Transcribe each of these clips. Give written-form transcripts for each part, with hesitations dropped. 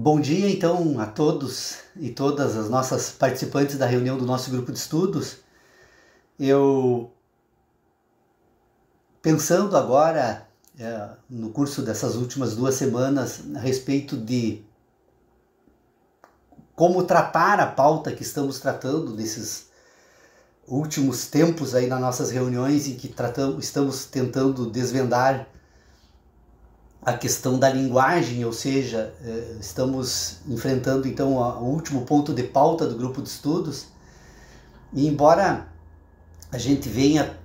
Bom dia então a todos e todas as nossas participantes da reunião do nosso grupo de estudos. Eu, pensando agora no curso dessas últimas 2 semanas a respeito de como tratar a pauta que estamos tratando nesses últimos tempos aí nas nossas reuniões em que estamos tentando desvendar a questão da linguagem, ou seja, estamos enfrentando então o último ponto de pauta do grupo de estudos. E embora a gente venha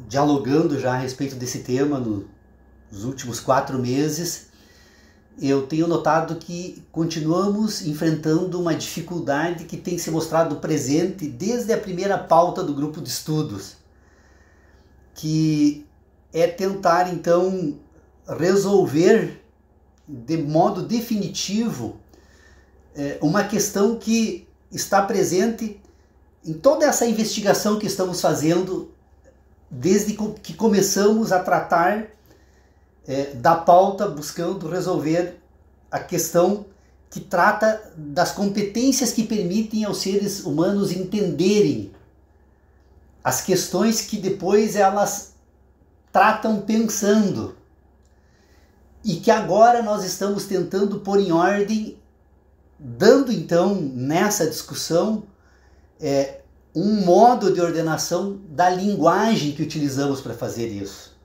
dialogando já a respeito desse tema nos últimos 4 meses, eu tenho notado que continuamos enfrentando uma dificuldade que tem se mostrado presente desde a primeira pauta do grupo de estudos, que é tentar então resolver de modo definitivo uma questão que está presente em toda essa investigação que estamos fazendo desde que começamos a tratar da pauta, buscando resolver a questão que trata das competências que permitem aos seres humanos entenderem as questões que depois elas tratam pensando. E que agora nós estamos tentando pôr em ordem, dando então nessa discussão um modo de ordenação da linguagem que utilizamos para fazer isso.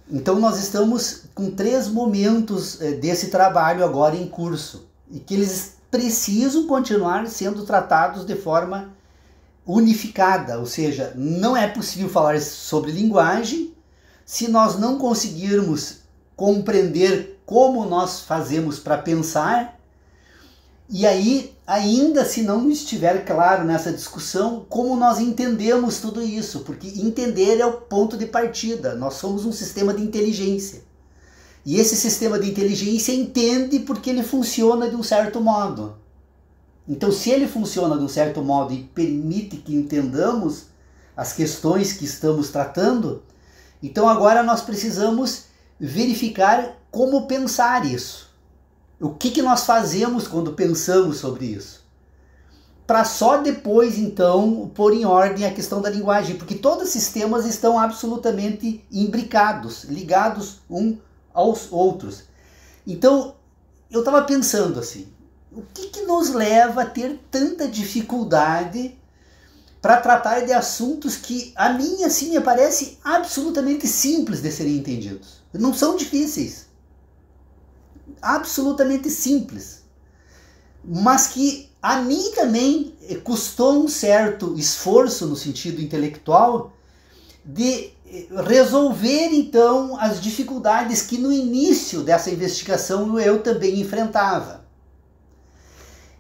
Então nós estamos com 3 momentos desse trabalho agora em curso, e que eles precisam continuar sendo tratados de forma unificada, ou seja, não é possível falar sobre linguagem se nós não conseguirmos compreender como nós fazemos para pensar, e aí, ainda se não estiver claro nessa discussão, como nós entendemos tudo isso, porque entender é o ponto de partida. Nós somos um sistema de inteligência, e esse sistema de inteligência entende porque ele funciona de um certo modo. Então, se ele funciona de um certo modo e permite que entendamos as questões que estamos tratando, então agora nós precisamos verificar como pensar isso. O que nós fazemos quando pensamos sobre isso? Para só depois, então, pôr em ordem a questão da linguagem, porque todos os sistemas estão absolutamente imbricados, ligados uns aos outros. Então, eu estava pensando assim, o que nos leva a ter tanta dificuldade para tratar de assuntos que a mim assim me parece absolutamente simples de serem entendidos. Não são difíceis. Absolutamente simples. Mas que a mim também custou um certo esforço no sentido intelectual de resolver então as dificuldades que no início dessa investigação eu também enfrentava.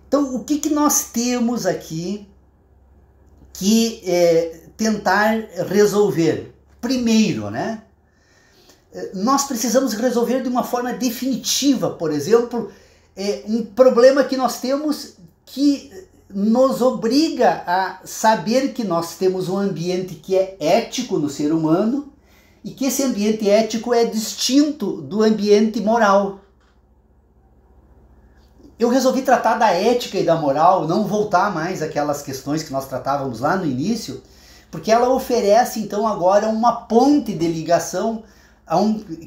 Então, o que nós temos aqui que tentar resolver? Primeiro, né? Nós precisamos resolver de uma forma definitiva, por exemplo, um problema que nós temos que nos obriga a saber que nós temos um ambiente que é ético no ser humano e que esse ambiente ético é distinto do ambiente moral. Eu resolvi tratar da ética e da moral, não voltar mais àquelas questões que nós tratávamos lá no início, porque ela oferece então agora uma ponte de ligação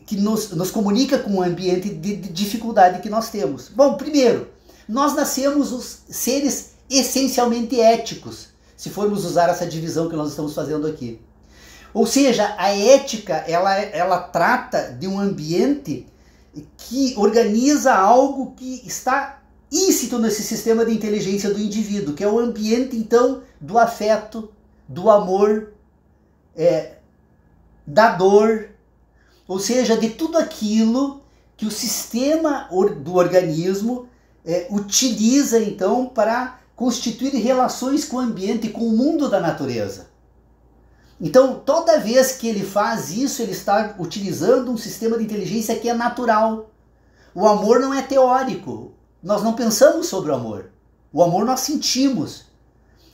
que nos comunica com o ambiente de dificuldade que nós temos. Bom, primeiro, nós nascemos os seres essencialmente éticos, se formos usar essa divisão que nós estamos fazendo aqui. Ou seja, a ética, ela trata de um ambiente que organiza algo que está íncito nesse sistema de inteligência do indivíduo, que é o ambiente, então, do afeto, do amor, da dor, ou seja, de tudo aquilo que o sistema do organismo utiliza, então, para constituir relações com o ambiente, com o mundo da natureza. Então, toda vez que ele faz isso, ele está utilizando um sistema de inteligência que é natural. O amor não é teórico. Nós não pensamos sobre o amor. O amor nós sentimos.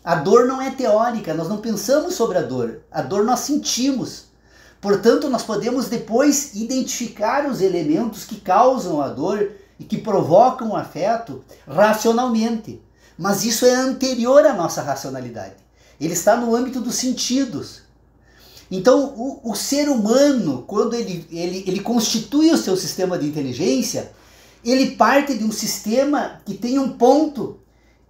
A dor não é teórica, nós não pensamos sobre a dor. A dor nós sentimos. Portanto, nós podemos depois identificar os elementos que causam a dor e que provocam o afeto racionalmente. Mas isso é anterior à nossa racionalidade. Ele está no âmbito dos sentidos. Então, o ser humano, quando ele constitui o seu sistema de inteligência, ele parte de um sistema que tem um ponto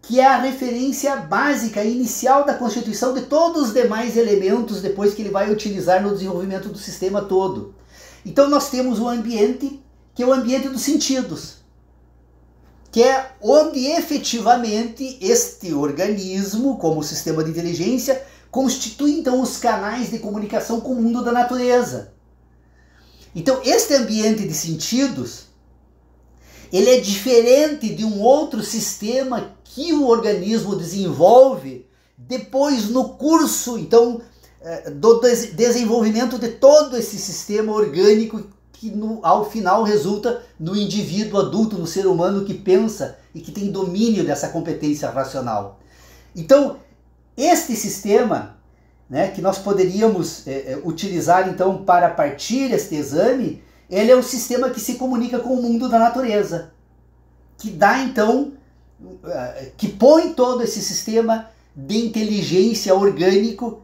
que é a referência básica, inicial da constituição de todos os demais elementos depois que ele vai utilizar no desenvolvimento do sistema todo. Então nós temos o ambiente, que é o ambiente dos sentidos, que é onde efetivamente este organismo, como sistema de inteligência, constitui então os canais de comunicação com o mundo da natureza. Então este ambiente de sentidos, ele é diferente de um outro sistema que o organismo desenvolve depois no curso, então, do desenvolvimento de todo esse sistema orgânico que ao final resulta no indivíduo adulto, no ser humano que pensa e que tem domínio dessa competência racional. Então, este sistema, né, que nós poderíamos utilizar então para partir este exame, ele é o sistema que se comunica com o mundo da natureza, que dá então, que põe todo esse sistema de inteligência orgânico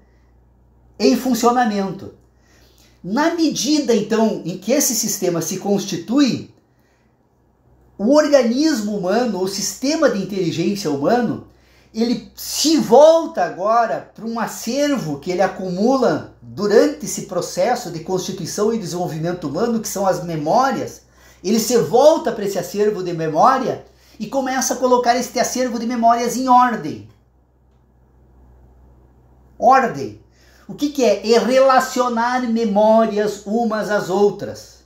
em funcionamento. Na medida então em que esse sistema se constitui, o organismo humano, o sistema de inteligência humano, ele se volta agora para um acervo que ele acumula durante esse processo de constituição e desenvolvimento humano, que são as memórias. Ele se volta para esse acervo de memória e começa a colocar este acervo de memórias em ordem. Ordem. O que é? É relacionar memórias umas às outras.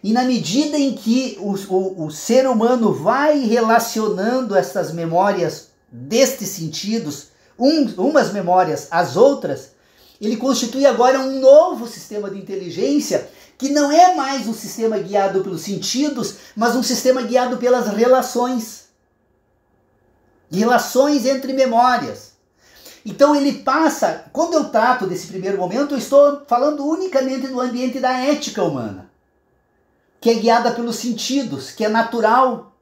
E na medida em que o ser humano vai relacionando essas memórias destes sentidos, umas memórias às outras, ele constitui agora um novo sistema de inteligência que não é mais um sistema guiado pelos sentidos, mas um sistema guiado pelas relações. Relações entre memórias. Então ele passa, quando eu trato desse primeiro momento, eu estou falando unicamente do ambiente da ética humana, que é guiada pelos sentidos, que é natural.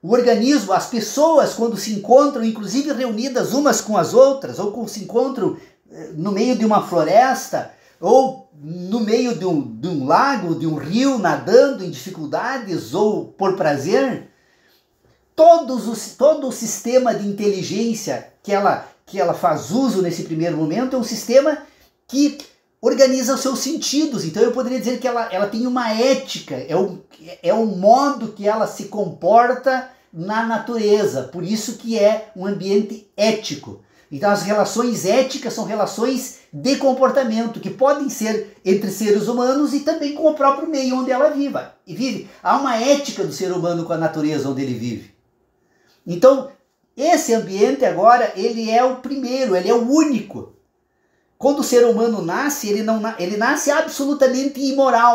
O organismo, as pessoas, quando se encontram, inclusive reunidas umas com as outras, ou quando se encontram no meio de uma floresta, ou no meio de um lago, de um rio, nadando em dificuldades ou por prazer, todo o sistema de inteligência que ela faz uso nesse primeiro momento é um sistema que organiza os seus sentidos. Então eu poderia dizer que ela tem uma ética, é um modo que ela se comporta na natureza, por isso que é um ambiente ético. Então as relações éticas são relações de comportamento, que podem ser entre seres humanos e também com o próprio meio onde ela vive. Há uma ética do ser humano com a natureza onde ele vive. Então, esse ambiente agora, ele é o primeiro, ele é o único. Quando o ser humano nasce, ele nasce absolutamente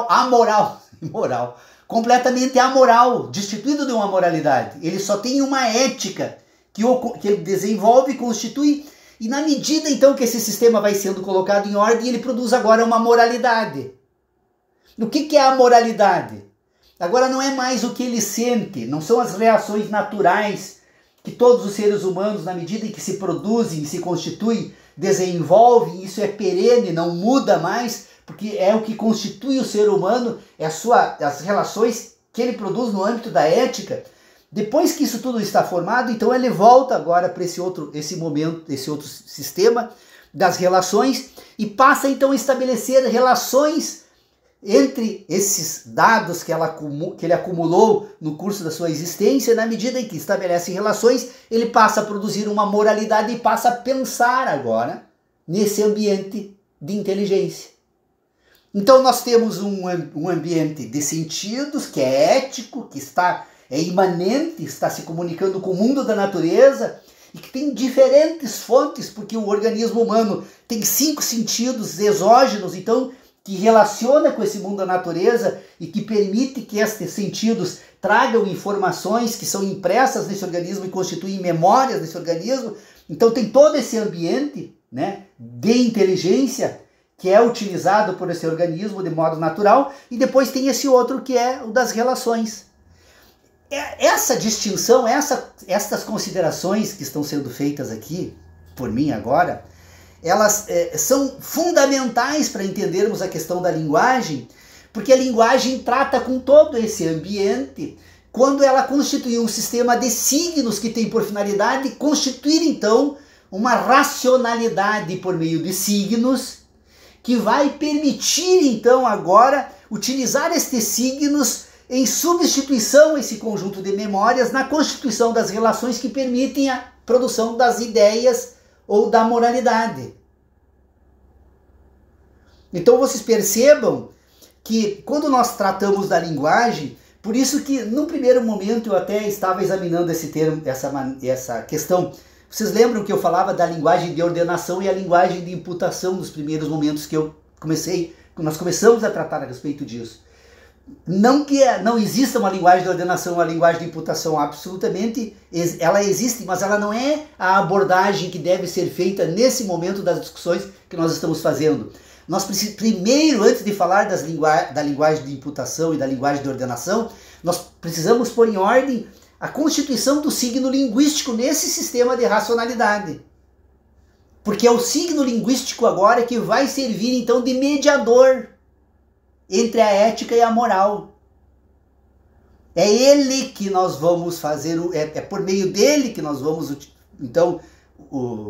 amoral, completamente amoral, destituído de uma moralidade. Ele só tem uma ética que ele desenvolve e constitui, e na medida então que esse sistema vai sendo colocado em ordem, ele produz agora uma moralidade. O que é a moralidade? Agora não é mais o que ele sente, não são as reações naturais que todos os seres humanos, na medida em que se produzem, se constituem, desenvolvem, isso é perene, não muda mais, porque é o que constitui o ser humano, as relações que ele produz no âmbito da ética. Depois que isso tudo está formado, então ele volta agora para esse outro sistema das relações e passa então a estabelecer relações entre esses dados que ele acumulou no curso da sua existência. Na medida em que estabelece relações, ele passa a produzir uma moralidade e passa a pensar agora nesse ambiente de inteligência. Então nós temos um ambiente de sentidos, que é ético, que é imanente, está se comunicando com o mundo da natureza e que tem diferentes fontes, porque o organismo humano tem 5 sentidos exógenos, então, que relaciona com esse mundo da natureza e que permite que estes sentidos tragam informações que são impressas nesse organismo e constituem memórias nesse organismo. Então tem todo esse ambiente, né, de inteligência que é utilizado por esse organismo de modo natural, e depois tem esse outro que é o das relações. Essa distinção, essas considerações que estão sendo feitas aqui, por mim agora, elas são fundamentais para entendermos a questão da linguagem, porque a linguagem trata com todo esse ambiente, quando ela constitui um sistema de signos que tem por finalidade constituir, então, uma racionalidade por meio de signos, que vai permitir, então, agora, utilizar estes signos em substituição a esse conjunto de memórias na constituição das relações que permitem a produção das ideias ou da moralidade. Então vocês percebam que quando nós tratamos da linguagem, por isso que no primeiro momento eu até estava examinando esse termo, essa questão. Vocês lembram que eu falava da linguagem de ordenação e a linguagem de imputação nos primeiros momentos que nós começamos a tratar a respeito disso. Não que não exista uma linguagem de ordenação, uma linguagem de imputação, absolutamente ela existe, mas ela não é a abordagem que deve ser feita nesse momento das discussões que nós estamos fazendo. Nós precisamos, primeiro, antes de falar da linguagem de imputação e da linguagem de ordenação, nós precisamos pôr em ordem a constituição do signo linguístico nesse sistema de racionalidade. Porque é o signo linguístico agora que vai servir então de mediador entre a ética e a moral. É ele que nós vamos fazer, é por meio dele que nós vamos então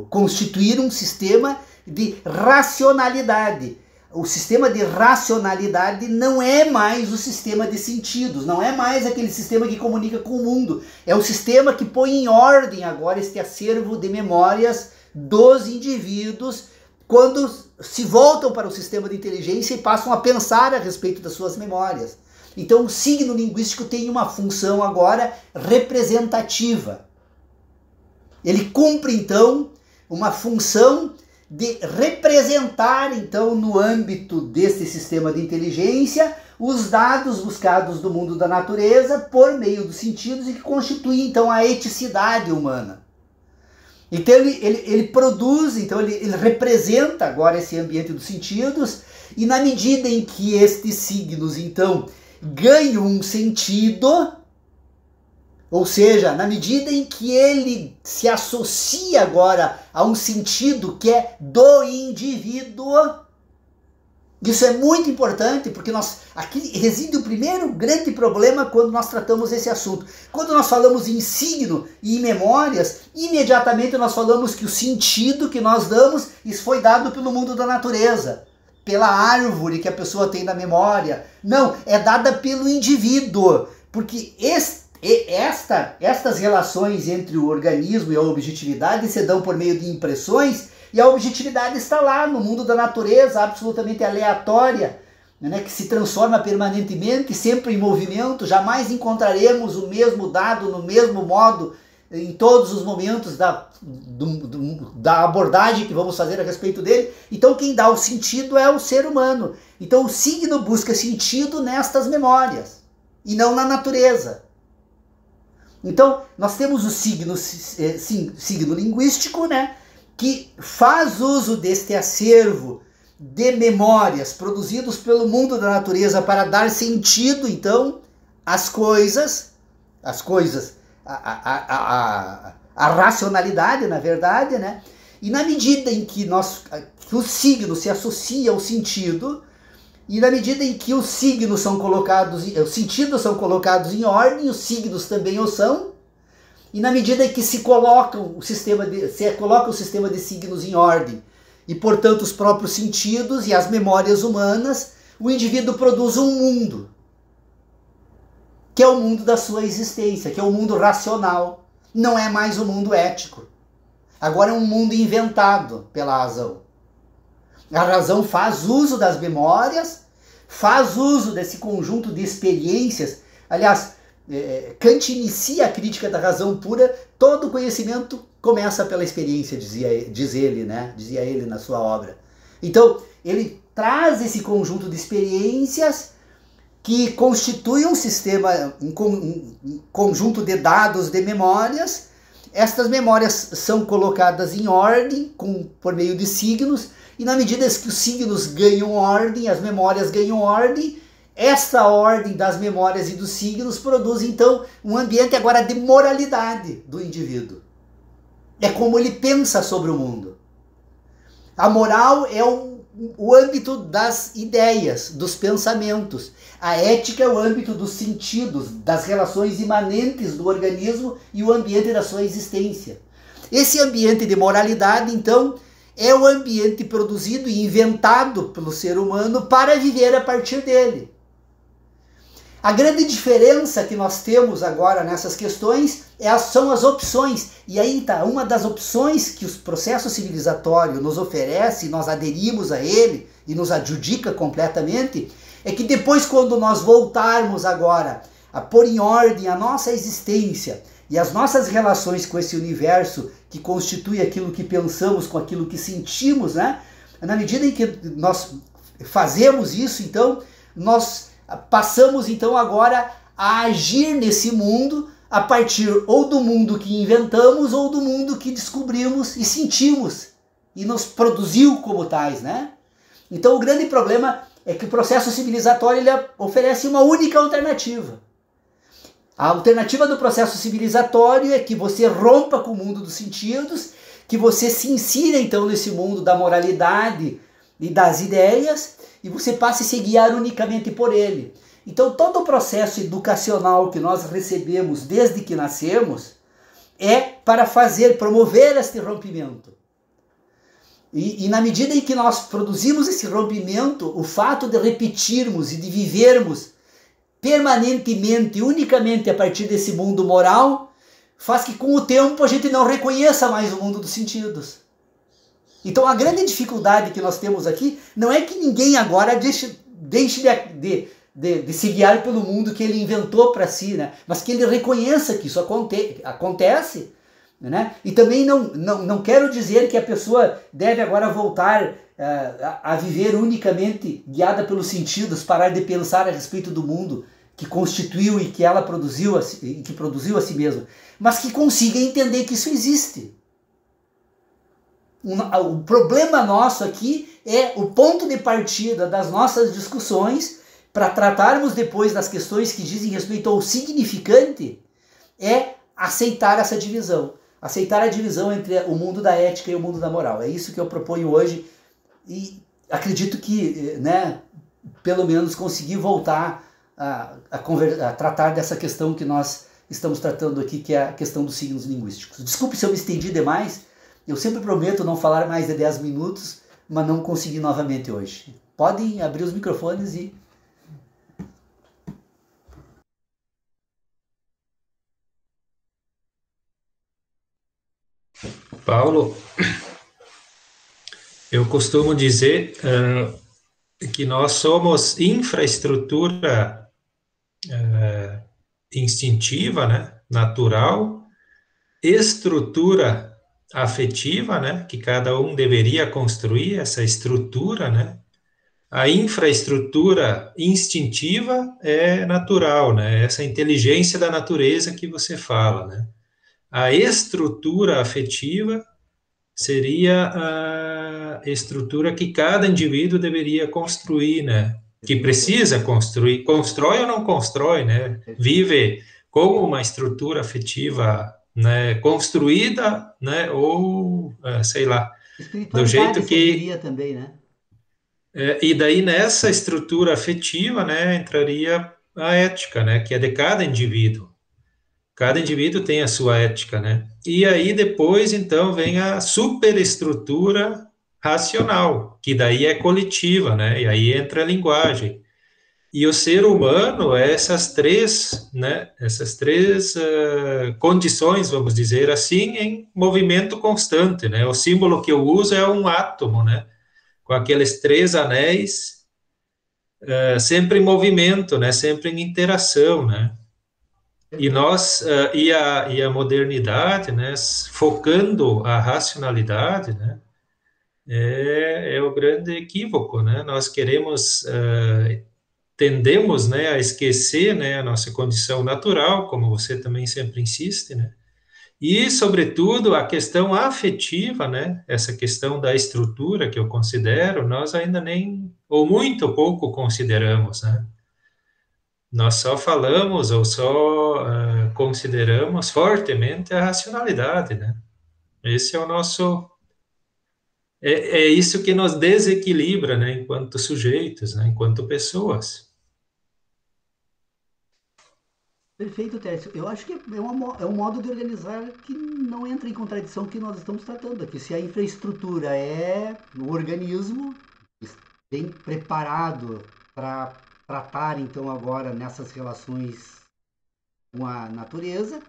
constituir um sistema de racionalidade. O sistema de racionalidade não é mais o sistema de sentidos, não é mais aquele sistema que comunica com o mundo. É o sistema que põe em ordem agora este acervo de memórias dos indivíduos quando se voltam para o sistema de inteligência e passam a pensar a respeito das suas memórias. Então o signo linguístico tem uma função agora representativa. Ele cumpre então uma função de representar, então, no âmbito desse sistema de inteligência, os dados buscados do mundo da natureza por meio dos sentidos e que constituem, então, a eticidade humana. Então, ele produz, então, ele representa agora esse ambiente dos sentidos, e na medida em que estes signos, então, ganham um sentido, ou seja, na medida em que ele se associa agora a um sentido que é do indivíduo, isso é muito importante, porque aqui reside o primeiro grande problema quando nós tratamos esse assunto. Quando nós falamos em signo e em memórias, imediatamente nós falamos que o sentido que nós damos, isso foi dado pelo mundo da natureza, pela árvore que a pessoa tem na memória. Não, é dada pelo indivíduo, porque estas relações entre o organismo e a objetividade se dão por meio de impressões, e a objetividade está lá no mundo da natureza, absolutamente aleatória, né, que se transforma permanentemente, sempre em movimento. Jamais encontraremos o mesmo dado no mesmo modo em todos os momentos da abordagem que vamos fazer a respeito dele. Então quem dá o sentido é o ser humano. Então o signo busca sentido nestas memórias e não na natureza. Então, nós temos o signo linguístico, né, que faz uso deste acervo de memórias produzidos pelo mundo da natureza para dar sentido, então, às coisas, a racionalidade, na verdade, né? E na medida em que o signo se associa ao sentido, e na medida em que os signos são colocados, os sentidos são colocados em ordem, os signos também o são, e na medida em que se coloca o sistema de signos em ordem, e portanto os próprios sentidos e as memórias humanas, o indivíduo produz um mundo, que é o mundo da sua existência, que é o mundo racional, não é mais o mundo ético. Agora é um mundo inventado pela razão. A razão faz uso das memórias, faz uso desse conjunto de experiências. Aliás, Kant inicia a crítica da razão pura, todo conhecimento começa pela experiência, dizia ele na sua obra. Então, ele traz esse conjunto de experiências que constitui um sistema, um conjunto de dados, de memórias. estas memórias são colocadas em ordem por meio de signos, e na medida que os signos ganham ordem, as memórias ganham ordem, essa ordem das memórias e dos signos produz então um ambiente agora de moralidade do indivíduo. É como ele pensa sobre o mundo. A moral é o âmbito das ideias, dos pensamentos. A ética é o âmbito dos sentidos, das relações imanentes do organismo e o ambiente da sua existência. Esse ambiente de moralidade, então, é o ambiente produzido e inventado pelo ser humano para viver a partir dele. A grande diferença que nós temos agora nessas questões são as opções. E aí está, uma das opções que o processo civilizatório nos oferece, nós aderimos a ele e nos adjudica completamente, é que depois, quando nós voltarmos agora a pôr em ordem a nossa existência e as nossas relações com esse universo que constitui aquilo que pensamos com aquilo que sentimos, né? Na medida em que nós fazemos isso, então, nós passamos então agora a agir nesse mundo a partir ou do mundo que inventamos ou do mundo que descobrimos e sentimos e nos produziu como tais, né? Então o grande problema é que o processo civilizatório ele oferece uma única alternativa. A alternativa do processo civilizatório é que você rompa com o mundo dos sentidos, que você se insira então nesse mundo da moralidade e das ideias, e você passe a se guiar unicamente por ele. Então todo o processo educacional que nós recebemos desde que nascemos é para promover este rompimento. E na medida em que nós produzimos esse rompimento, o fato de repetirmos e de vivermos permanentemente, unicamente a partir desse mundo moral, faz que com o tempo a gente não reconheça mais o mundo dos sentidos. Então a grande dificuldade que nós temos aqui não é que ninguém agora deixe de se guiar pelo mundo que ele inventou para si, né? Mas que ele reconheça que isso acontece, né? E também não quero dizer que a pessoa deve agora voltar a viver unicamente guiada pelos sentidos, parar de pensar a respeito do mundo que constituiu e que ela produziu, e que produziu a si mesma, mas que consiga entender que isso existe. O problema nosso aqui é o ponto de partida das nossas discussões para tratarmos depois das questões que dizem respeito ao significante, é aceitar essa divisão. Aceitar a divisão entre o mundo da ética e o mundo da moral. É isso que eu proponho hoje e acredito que, né, pelo menos consegui voltar a tratar dessa questão que nós estamos tratando aqui, que é a questão dos signos linguísticos. Desculpe se eu me estendi demais, eu sempre prometo não falar mais de 10 minutos, mas não consegui novamente hoje. Podem abrir os microfones e... Paulo, eu costumo dizer que nós somos infraestrutura instintiva, né, natural, estrutura afetiva, né, que cada um deveria construir essa estrutura, né. A infraestrutura instintiva é natural, né, essa inteligência da natureza que você fala, né. A estrutura afetiva seria a estrutura que cada indivíduo deveria construir, né? Que precisa construir, constrói ou não constrói, né? Vive com uma estrutura afetiva, né, construída, né, ou sei lá, do jeito que também, né? E daí nessa estrutura afetiva, né, entraria a ética, né, que é de cada indivíduo. Cada indivíduo tem a sua ética, né? E aí depois, então, vem a superestrutura racional, que daí é coletiva, né? E aí entra a linguagem. E o ser humano é essas três, né? Essas três condições, vamos dizer assim, em movimento constante, né? O símbolo que eu uso é um átomo, né? Com aqueles três anéis, sempre em movimento, né? Sempre em interação, né? E nós, e a modernidade, né, focando a racionalidade, né, é o grande equívoco, né? Nós queremos, tendemos, né, a esquecer, né, a nossa condição natural, como você também sempre insiste, né, E, sobretudo, a questão afetiva, né? Essa questão da estrutura que eu considero, nós ainda nem, ou muito pouco consideramos, né? Nós só falamos ou só consideramos fortemente a racionalidade, né? Esse é o nosso, é isso que nos desequilibra, né? Enquanto sujeitos, né? Enquanto pessoas. Perfeito, Tércio. Eu acho que é um modo de organizar que não entra em contradição com o que nós estamos tratando aqui. Se a infraestrutura é o organismo bem preparado para tratar, então, agora nessas relações com a natureza,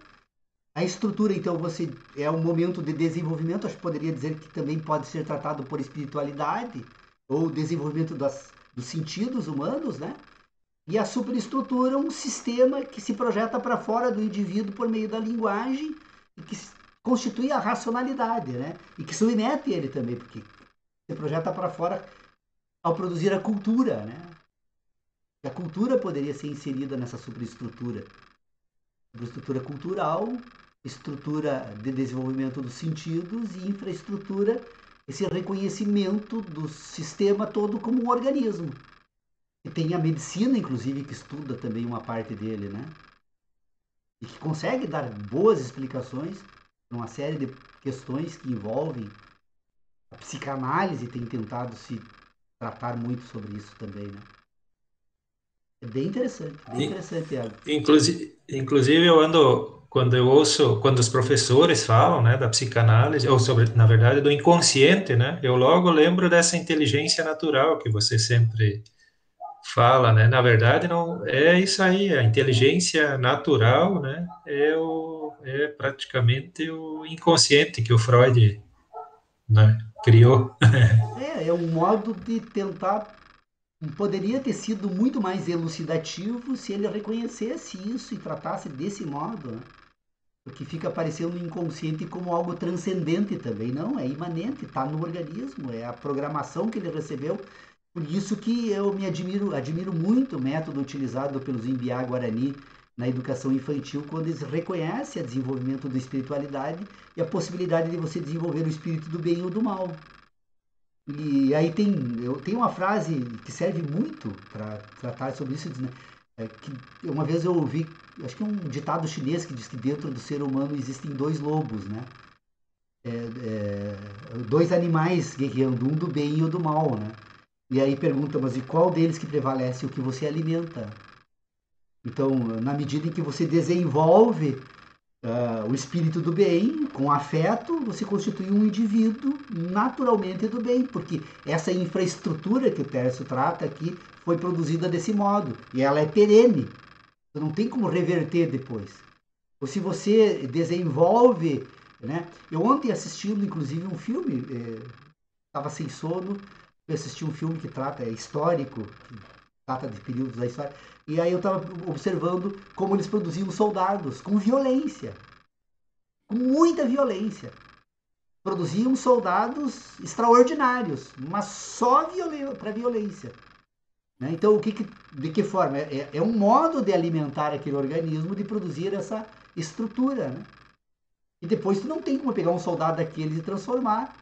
a estrutura, então, você é um momento de desenvolvimento, acho que poderia dizer que também pode ser tratado por espiritualidade ou desenvolvimento dos sentidos humanos, né? E a superestrutura é um sistema que se projeta para fora do indivíduo por meio da linguagem e que constitui a racionalidade, né? E que submete ele também, porque se projeta para fora ao produzir a cultura, né? E a cultura poderia ser inserida nessa superestrutura. Superestrutura cultural, estrutura de desenvolvimento dos sentidos e infraestrutura, esse reconhecimento do sistema todo como um organismo. E tem a medicina, inclusive, que estuda também uma parte dele, né? E que consegue dar boas explicações para uma série de questões que envolvem a psicanálise, tem tentado se tratar muito sobre isso também, né? É bem interessante, Iago. Inclusive, eu ando, quando eu ouço, quando os professores falam, né, da psicanálise, ou sobre, na verdade, do inconsciente, né, eu logo lembro dessa inteligência natural que você sempre fala, né? Na verdade, não é isso aí, a inteligência natural, né, é praticamente o inconsciente que o Freud, né, criou. É um modo de tentar. Poderia ter sido muito mais elucidativo se ele reconhecesse isso e tratasse desse modo, né? Porque fica parecendo o inconsciente como algo transcendente também. Não, é imanente, está no organismo, é a programação que ele recebeu. Por isso que eu admiro muito o método utilizado pelos Imbiá Guarani na educação infantil, quando eles reconhecem o desenvolvimento da espiritualidade e a possibilidade de você desenvolver o espírito do bem ou do mal. E aí eu tenho uma frase que serve muito para tratar sobre isso, né? Que uma vez eu ouvi, acho que é um ditado chinês que diz que dentro do ser humano existem dois lobos, né? Dois animais guerreando, um do bem e o do mal, né? E aí pergunta, mas e qual deles que prevalece? O que você alimenta? Então, na medida em que você desenvolve o espírito do bem, com afeto, você constitui um indivíduo naturalmente do bem, porque essa infraestrutura que o Tércio trata aqui foi produzida desse modo, e ela é perene, você não tem como reverter depois. Ou se você desenvolve, né? Eu ontem assistindo, inclusive, um filme, estava sem sono, eu assisti um filme que trata, é histórico, que trata de períodos da história, e aí eu estava observando como eles produziam soldados com violência, com muita violência. Produziam soldados extraordinários, mas só para violência. Né? Então, de que forma? É um modo de alimentar aquele organismo, de produzir essa estrutura. Né? E depois tu não tem como pegar um soldado daquele e transformar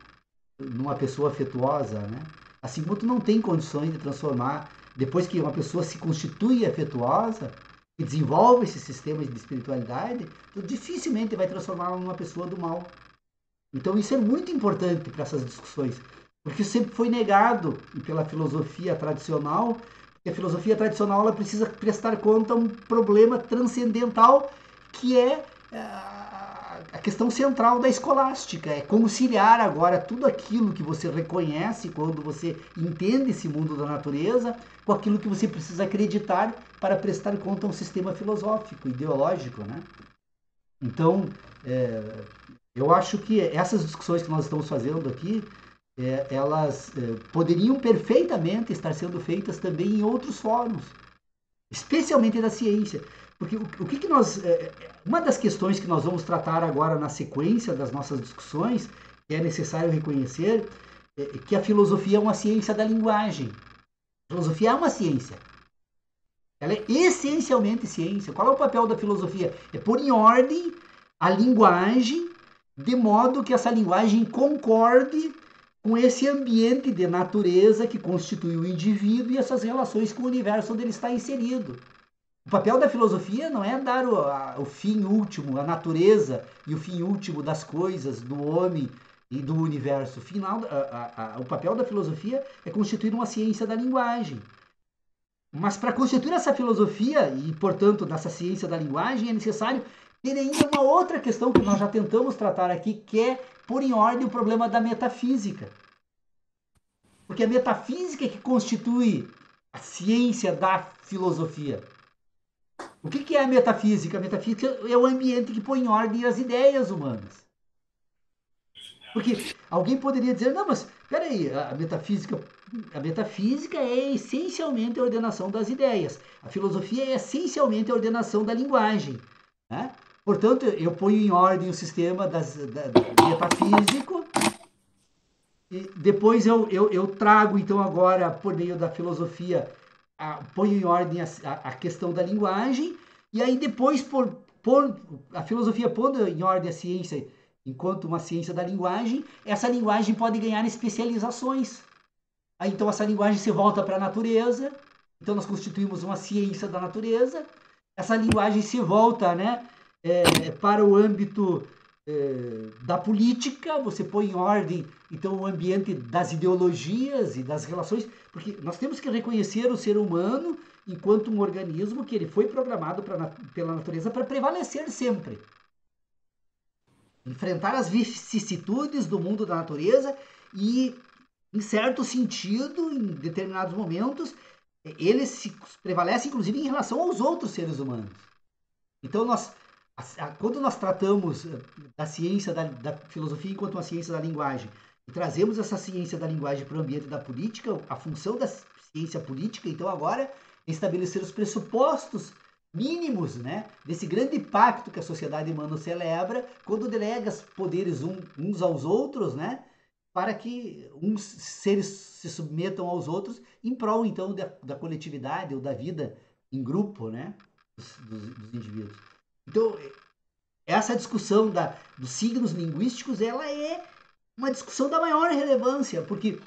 numa pessoa afetuosa. Né? Assim como tu não tem condições de transformar, depois que uma pessoa se constitui afetuosa, e desenvolve esse sistema de espiritualidade, tu dificilmente vai transformá-la numa pessoa do mal. Então isso é muito importante para essas discussões, porque sempre foi negado pela filosofia tradicional, porque a filosofia tradicional ela precisa prestar conta a um problema transcendental que é a questão central da escolástica, é conciliar agora tudo aquilo que você reconhece quando você entende esse mundo da natureza com aquilo que você precisa acreditar para prestar conta a um sistema filosófico, ideológico, né? Então, eu acho que essas discussões que nós estamos fazendo aqui, elas poderiam perfeitamente estar sendo feitas também em outros fóruns, especialmente da ciência. Porque o que nós. Uma das questões que nós vamos tratar agora na sequência das nossas discussões, que é necessário reconhecer, é que a filosofia é uma ciência da linguagem. A filosofia é uma ciência. Ela é essencialmente ciência. Qual é o papel da filosofia? É pôr em ordem a linguagem de modo que essa linguagem concorde com esse ambiente de natureza que constitui o indivíduo e essas relações com o universo onde ele está inserido. O papel da filosofia não é dar o fim último, a natureza e o fim último das coisas, do homem e do universo. O papel da filosofia é constituir uma ciência da linguagem. Mas para constituir essa filosofia e, portanto, dessa ciência da linguagem, é necessário ter ainda uma outra questão que nós já tentamos tratar aqui, que é pôr em ordem o problema da metafísica. Porque a metafísica é que constitui a ciência da filosofia. O que é a metafísica? A metafísica é o ambiente que põe em ordem as ideias humanas. Porque alguém poderia dizer, não, mas peraí, a metafísica é essencialmente a ordenação das ideias. A filosofia é essencialmente a ordenação da linguagem. Né? Portanto, eu ponho em ordem o sistema metafísico e depois eu trago, então, agora, por meio da filosofia, ponho em ordem a questão da linguagem e aí depois, a filosofia pondo em ordem a ciência enquanto uma ciência da linguagem, essa linguagem pode ganhar especializações. Aí, então, essa linguagem se volta para a natureza, então nós constituímos uma ciência da natureza, essa linguagem se volta, né, para o âmbito da política, você põe em ordem, então, o ambiente das ideologias e das relações, porque nós temos que reconhecer o ser humano enquanto um organismo que ele foi programado pela natureza para prevalecer sempre. Enfrentar as vicissitudes do mundo da natureza e, em certo sentido, em determinados momentos, ele se prevalece, inclusive, em relação aos outros seres humanos. Então, quando nós tratamos da ciência da filosofia enquanto uma ciência da linguagem e trazemos essa ciência da linguagem para o ambiente da política, a função da ciência política, então, agora, é estabelecer os pressupostos mínimos, né, desse grande pacto que a sociedade humana celebra quando delega poderes uns aos outros, né, para que uns seres se submetam aos outros em prol, então, da coletividade ou da vida em grupo, né, dos indivíduos. Então, essa discussão dos signos linguísticos, ela é uma discussão da maior relevância, porque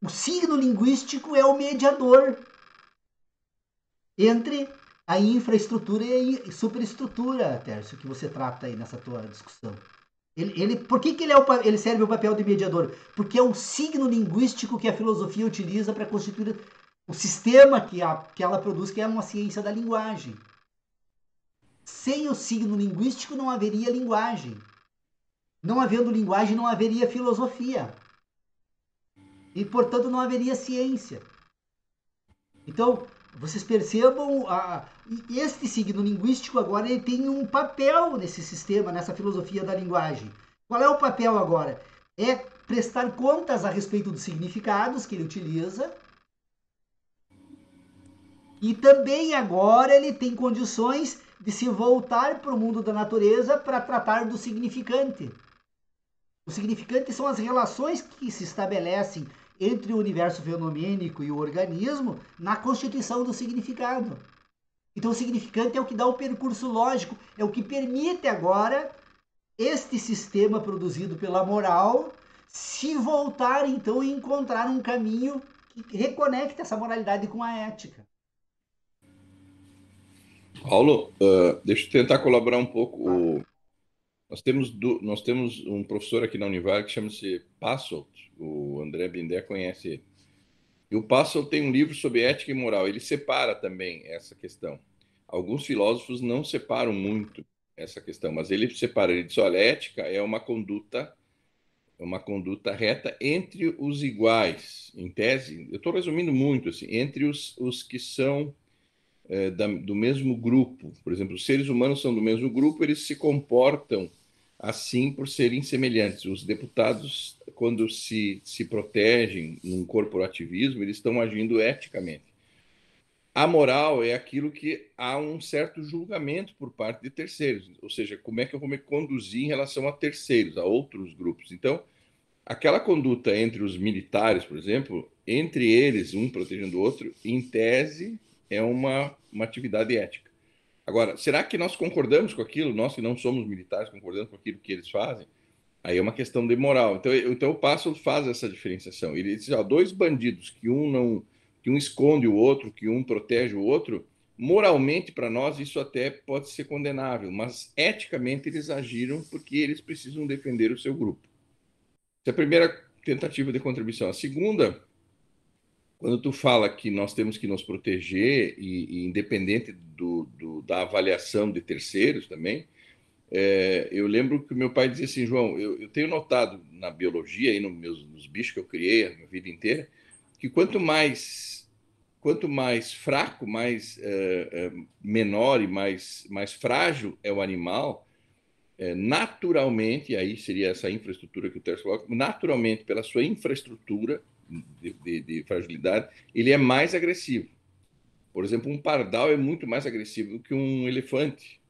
o signo linguístico é o mediador entre a infraestrutura e superestrutura, Tércio, que você trata aí nessa tua discussão. Por que ele serve o papel de mediador? Porque é o signo linguístico que a filosofia utiliza para constituir o sistema que ela produz, que é uma ciência da linguagem. Sem o signo linguístico não haveria linguagem. Não havendo linguagem, não haveria filosofia. E, portanto, não haveria ciência. Então, vocês percebam, este signo linguístico agora ele tem um papel nesse sistema, nessa filosofia da linguagem. Qual é o papel agora? É prestar contas a respeito dos significados que ele utiliza. E também agora ele tem condições de se voltar para o mundo da natureza para tratar do significante. O significante são as relações que se estabelecem entre o universo fenomênico e o organismo na constituição do significado. Então, o significante é o que dá o percurso lógico, é o que permite agora este sistema produzido pela moral se voltar, então, e encontrar um caminho que reconecte essa moralidade com a ética. Paulo, deixa eu tentar colaborar um pouco. Nós temos um professor aqui na Univar que chama-se Passolt, o André Bindé conhece ele. E o Passolt tem um livro sobre ética e moral, ele separa também essa questão. Alguns filósofos não separam muito essa questão, mas ele separa, ele diz, olha, a ética é uma conduta reta entre os iguais, em tese, eu estou resumindo muito, assim, entre os que são do mesmo grupo. Por exemplo, os seres humanos são do mesmo grupo, eles se comportam assim por serem semelhantes. Os deputados, quando se protegem num corporativismo, eles estão agindo eticamente. A moral é aquilo que há um certo julgamento por parte de terceiros, ou seja, como é que eu vou me conduzir em relação a terceiros, a outros grupos. Então, aquela conduta entre os militares, por exemplo, entre eles, um protegendo o outro, em tese, é uma atividade ética. Agora, será que nós concordamos com aquilo? Nós que não somos militares concordamos com aquilo que eles fazem? Aí é uma questão de moral. Então o Passo faz essa diferenciação. Ele diz, ó, dois bandidos que um esconde o outro, que um protege o outro, moralmente para nós isso até pode ser condenável, mas eticamente eles agiram porque eles precisam defender o seu grupo. Essa é a primeira tentativa de contribuição. A segunda, quando tu fala que nós temos que nos proteger e independente da avaliação de terceiros também, eu lembro que o meu pai dizia assim, João, eu tenho notado na biologia e nos bichos que eu criei a minha vida inteira, que quanto mais fraco, mais menor e mais frágil é o animal, naturalmente, e aí seria essa infraestrutura que o Terço coloca, naturalmente, pela sua infraestrutura de fragilidade, ele é mais agressivo. Por exemplo, um pardal é muito mais agressivo do que um elefante.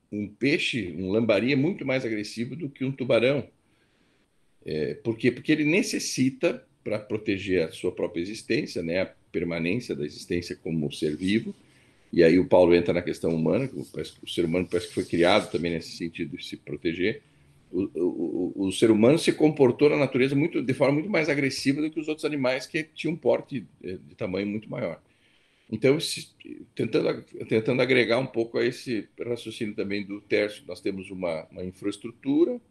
Um peixe, um lambari, é muito mais agressivo do que um tubarão. Por quê? Porque ele necessita, para proteger a sua própria existência, né, a permanência da existência como ser vivo, e aí o Paulo entra na questão humana, que o ser humano parece que foi criado também nesse sentido de se proteger. O ser humano se comportou na natureza de forma muito mais agressiva do que os outros animais que tinham um porte de tamanho muito maior. Então, tentando agregar um pouco a esse raciocínio também do Tércio, nós temos uma infraestrutura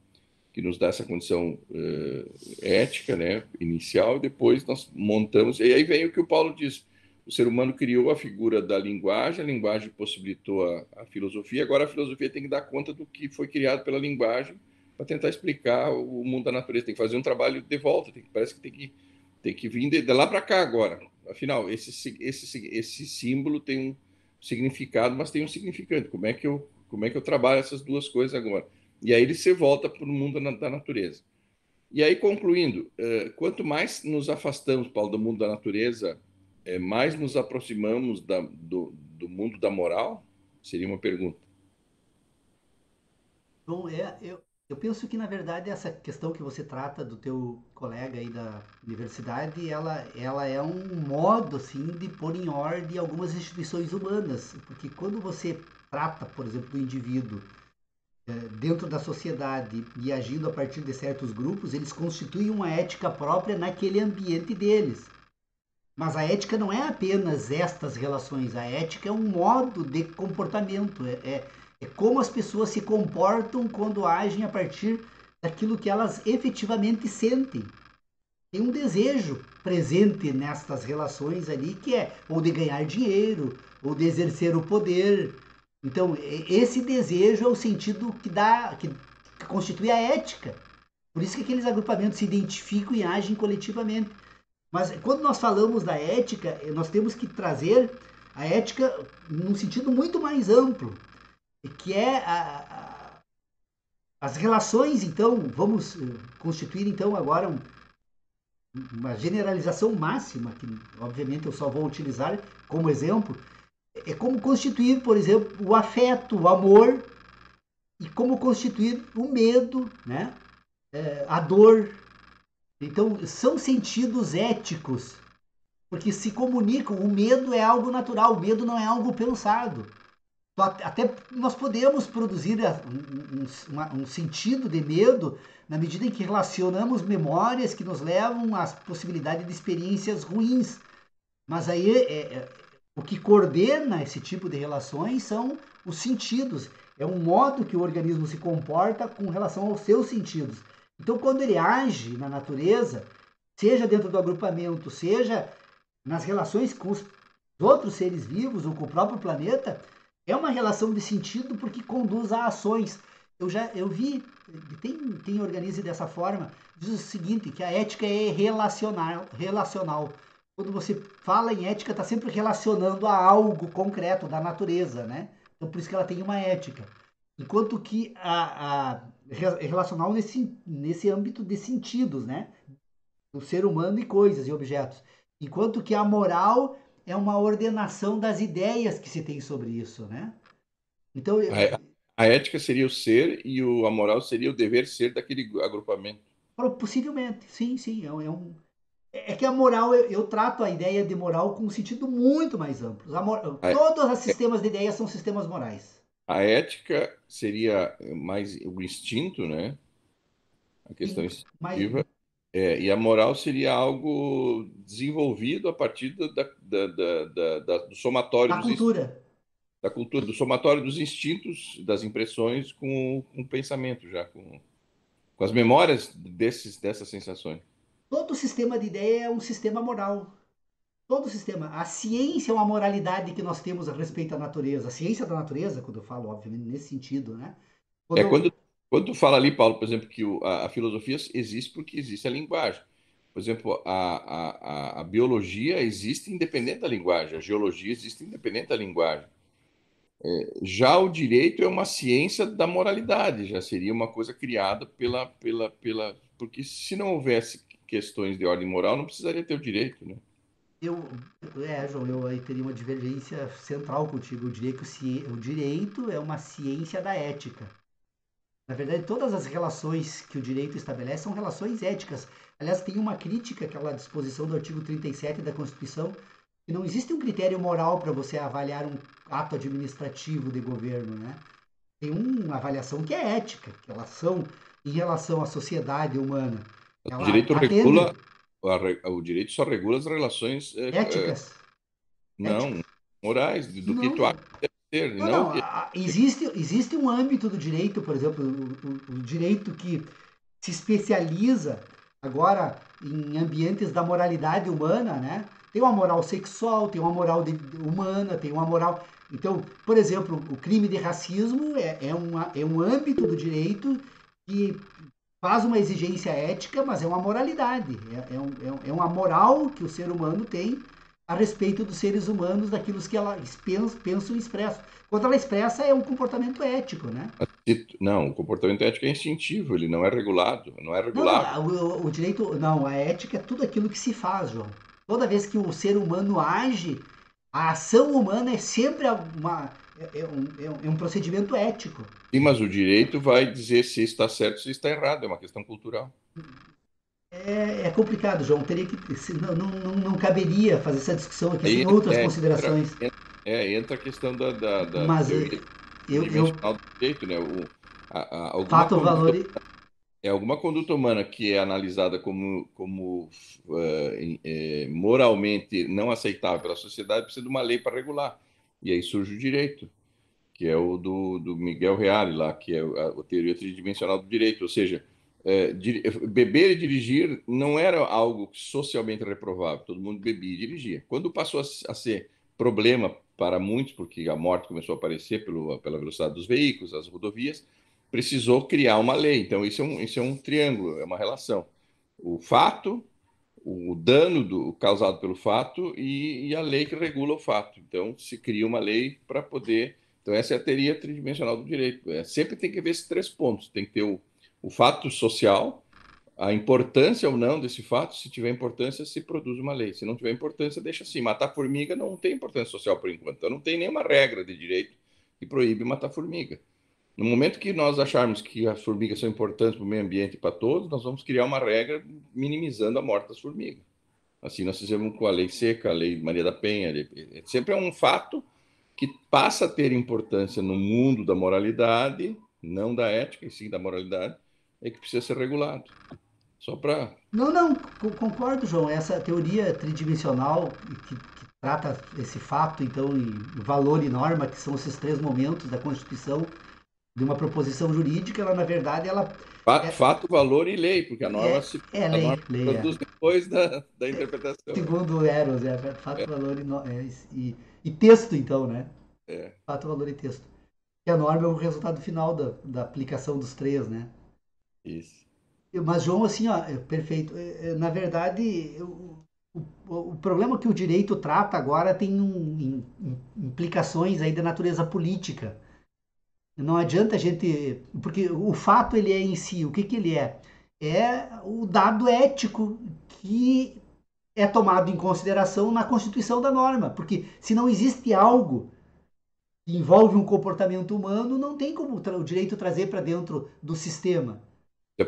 que nos dá essa condição ética, né, inicial, e depois nós montamos, e aí vem o que o Paulo diz, o ser humano criou a figura da linguagem, a linguagem possibilitou a filosofia, agora a filosofia tem que dar conta do que foi criado pela linguagem para tentar explicar o mundo da natureza, tem que fazer um trabalho de volta, parece que tem que vir de lá para cá agora. Afinal, esse símbolo tem um significado, mas tem um significante. Como é que eu trabalho essas duas coisas agora? E aí ele se volta para o mundo da natureza. E aí, concluindo, quanto mais nos afastamos, Paulo, do mundo da natureza, mais nos aproximamos do mundo da moral? Seria uma pergunta. Bom, eu penso que, na verdade, essa questão que você trata do teu colega aí da universidade, ela é um modo, assim, de pôr em ordem algumas instituições humanas. Porque quando você trata, por exemplo, do indivíduo dentro da sociedade e agindo a partir de certos grupos, eles constituem uma ética própria naquele ambiente deles. Mas a ética não é apenas estas relações, a ética é um modo de comportamento, é como as pessoas se comportam quando agem a partir daquilo que elas efetivamente sentem. Tem um desejo presente nestas relações ali que é ou de ganhar dinheiro, ou de exercer o poder. Então, esse desejo é o sentido que constitui a ética. Por isso que aqueles agrupamentos se identificam e agem coletivamente. Mas quando nós falamos da ética, nós temos que trazer a ética num sentido muito mais amplo, que é as relações. Então, vamos constituir então agora uma generalização máxima, que obviamente eu só vou utilizar como exemplo, é como constituir, por exemplo, o afeto, o amor, e como constituir o medo, né? A dor. Então, são sentidos éticos, porque se comunicam. O medo é algo natural, o medo não é algo pensado. Até nós podemos produzir um sentido de medo na medida em que relacionamos memórias que nos levam às possibilidades de experiências ruins. Mas aí o que coordena esse tipo de relações são os sentidos. É um modo que o organismo se comporta com relação aos seus sentidos. Então, quando ele age na natureza, seja dentro do agrupamento, seja nas relações com os outros seres vivos ou com o próprio planeta, é uma relação de sentido porque conduz a ações. Eu vi, quem organiza dessa forma, diz o seguinte, que a ética é relacional. Quando você fala em ética, está sempre relacionando a algo concreto da natureza, né? Então, por isso que ela tem uma ética. Enquanto que a relacional nesse âmbito de sentidos, né? Do ser humano e coisas e objetos. Enquanto que a moral é uma ordenação das ideias que se tem sobre isso, né? Então, A ética seria o ser e a moral seria o dever ser daquele agrupamento. possivelmente, sim, sim, É que a moral, eu trato a ideia de moral com um sentido muito mais amplo. A, Todos os sistemas de ideias são sistemas morais. a ética seria mais o instinto, né? A questão Sim, mas instintiva. E a moral seria algo desenvolvido a partir do somatório a cultura. da cultura, do somatório dos instintos, das impressões com o pensamento já, com as memórias dessas sensações. Todo sistema de ideia é um sistema moral. Todo sistema. A ciência é uma moralidade que nós temos a respeito da natureza. A ciência da natureza, quando eu falo, obviamente, nesse sentido, né? É Quando quando tu fala ali, Paulo, por exemplo, que a filosofia existe porque existe a linguagem. Por exemplo, a biologia existe independente da linguagem, a geologia existe independente da linguagem. Já o direito é uma ciência da moralidade, já seria uma coisa criada porque se não houvesse questões de ordem moral, não precisaria ter o direito, né? eu, João, eu aí teria uma divergência central contigo. Eu diria que o direito é uma ciência da ética. Na verdade, todas as relações que o direito estabelece são relações éticas. Aliás, tem uma crítica àquela disposição do artigo 37 da Constituição, que não existe um critério moral para você avaliar um ato administrativo de governo, né? Tem uma avaliação que é ética, que elas são em relação à sociedade humana. O Ela direito atende regula, o direito só regula as relações, éticas, não éticas. morais, do que tu Não, acha que deve ser, e não, não não. o que. Existe um âmbito do direito, por exemplo, o direito que se especializa agora em ambientes da moralidade humana, né? Tem uma moral sexual, tem uma moral humana, tem uma moral. Então, por exemplo, o crime de racismo é um âmbito do direito que faz uma exigência ética, mas é uma moralidade. É uma moral que o ser humano tem a respeito dos seres humanos, daquilo que ela pensam e expressam. Quando ela expressa, é um comportamento ético, né? Não, o comportamento ético é instintivo, ele não é regulado, não é Não, não, regulável. o direito, não, a ética é tudo aquilo que se faz, João. Toda vez que o ser humano age, a ação humana é sempre é um procedimento ético. Sim, mas o direito vai dizer se está certo ou se está errado, é uma questão cultural. É complicado, João. Teria que, não caberia fazer essa discussão aqui. Aí Tem outras considerações, entra a questão da mas teoria eu tridimensional do direito, né? fato, valor Alguma conduta humana que é analisada como moralmente não aceitável pela sociedade precisa de uma lei para regular. E aí surge o direito, que é o do Miguel Reale lá, que é a teoria tridimensional do direito. Ou seja, beber e dirigir não era algo socialmente reprovável, todo mundo bebia e dirigia. Quando passou a ser problema para muitos, porque a morte começou a aparecer pela velocidade dos veículos, as rodovias, precisou criar uma lei. Então, isso é um triângulo, é uma relação. O fato, o dano causado pelo fato e a lei que regula o fato. Então, se cria uma lei para poder. Então, essa é a teoria tridimensional do direito. Sempre tem que haver esses três pontos: tem que ter o fato social, a importância ou não desse fato. Se tiver importância, se produz uma lei. Se não tiver importância, deixa assim. Matar formiga não tem importância social por enquanto. Então, não tem nenhuma regra de direito que proíbe matar formiga. No momento que nós acharmos que as formigas são importantes para o meio ambiente e para todos, nós vamos criar uma regra minimizando a morte das formigas. Assim nós fizemos com a lei seca, a lei Maria da Penha. Sempre é um fato que passa a ter importância no mundo da moralidade, não da ética, e sim da moralidade, é que precisa ser regulado. Só para. Não, concordo, João. Essa teoria tridimensional que trata esse fato, então, em valor e norma, que são esses três momentos da Constituição de uma proposição jurídica, ela, na verdade, ela é, Fato, valor e lei, porque a lei, norma se produz depois da é. interpretação. Segundo Eros, fato, valor e texto, então, né? É, Fato, valor e texto. E a norma é o resultado final da aplicação dos três, né? isso. Mas, João, assim, ó, perfeito. Na verdade, o problema que o direito trata agora tem implicações aí da natureza política. Não adianta a gente. Porque o fato ele é em si, o que, que ele é? É o dado ético que é tomado em consideração na constituição da norma. Porque se não existe algo que envolve um comportamento humano, não tem como o direito trazer para dentro do sistema.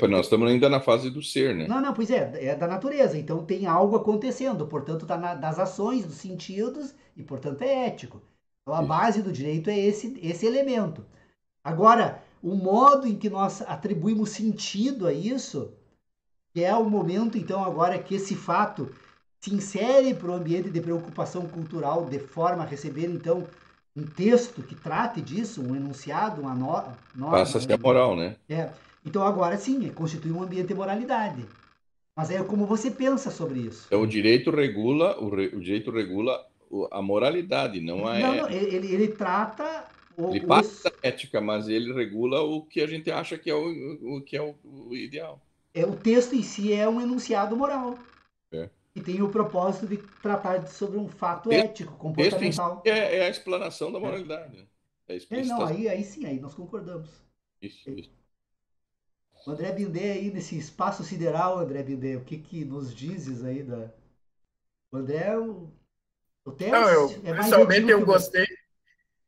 Nós estamos ainda na fase do ser, né? Não, não, pois é da natureza. Então tem algo acontecendo, portanto, das ações, dos sentidos, e portanto é ético. Então a Isso. base do direito é esse elemento. Agora, o modo em que nós atribuímos sentido a isso, que é o momento, então, agora que esse fato se insere para o ambiente de preocupação cultural, de forma a receber, então, um texto que trate disso, um enunciado, uma norma. Passa a ser a moral, né? Então, agora sim, constitui um ambiente de moralidade. Mas é como você pensa sobre isso. Então, o direito regula, o direito regula a moralidade, não a Não, não, ética. ele trata Ele passa os. da ética, mas ele regula o que a gente acha que é o que é o ideal. O texto em si é um enunciado moral. É. E tem o propósito de tratar sobre um fato Texto, ético, texto em si comportamental. é a explanação da É. moralidade, né? É a Não, explicitação. aí sim, aí nós concordamos. Isso. O André Bindé aí nesse espaço sideral, André Bindé, o que que nos dizes aí da. O André, o Não, Tércio é mais pessoalmente edíoco.